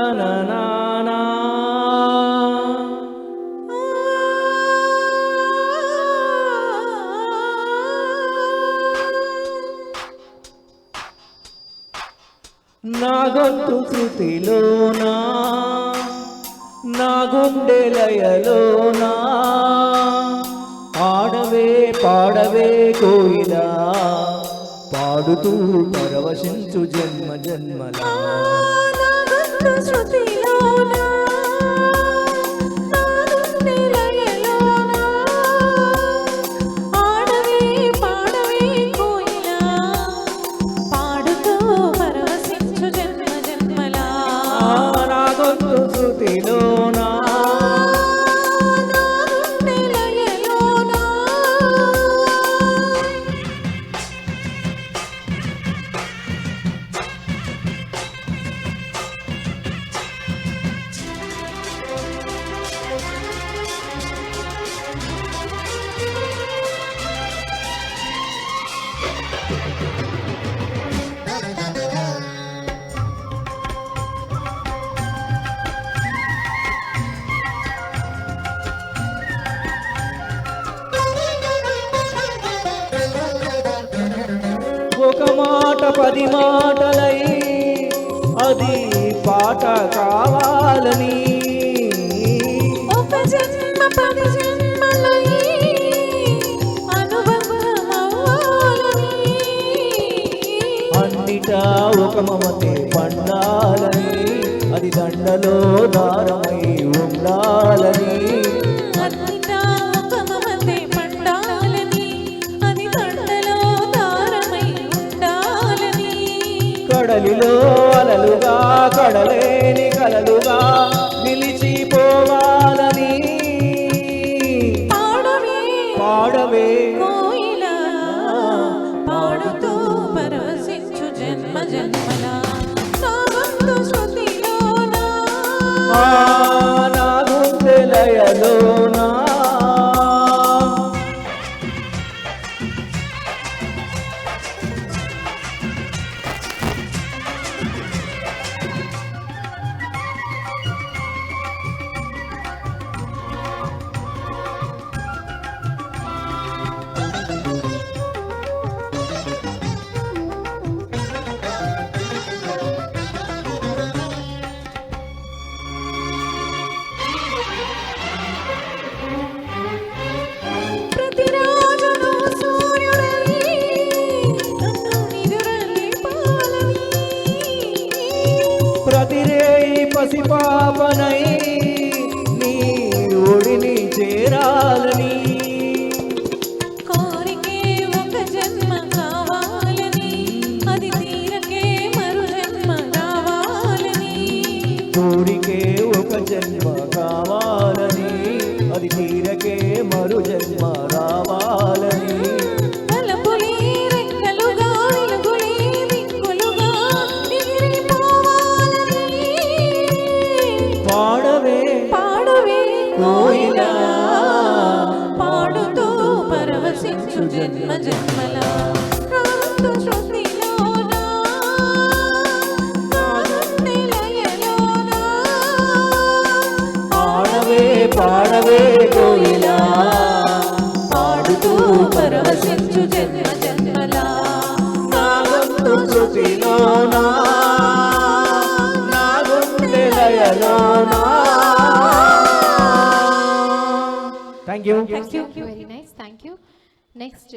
తననానా నా గొంతు శృతిలోనా నా గుండె లయలోనా ఆడవే పాడవే కోయిలా పాడుతూ పరవశించు జన్మ జన్మలా ఒక మాట 10 మాటలై అది పాట కావాలని ఒక జన్మ 10 జన్మలై అనుబంధం అవ్వాలని అన్నిటా ఒక మమతే పండాలని అది దండలో దారమై ఉండాలని కడలిలో అలలుగా కడలేని కలలుగా నిలిచిపోవాలని పాడవే కోయిలా పాడుతూ పరవశించు జన్మ జన్మలా నా గుండె లయలోనా ప్రతిరేయి పసిపాపనై నీ ఒడిని చేరాలని కోరికే ఒక జన్మ కావాలని అది తీరకే మరు జన్మ కావాలని కోరికే ఒక జన్మ కావాలని అది తీరకే మరు జన్మ రావాలని పాడవే కోయిలా పాడుతూ పరవశించు జన్మ జన్మలా పాడవే కోయిలా పాడుతూ పరవశించు జన్మ జన్మలా నా గొంతు శృతిలోనా నా గుండె లయలోనా. Thank you. Thank you. Very nice. Thank you. Next.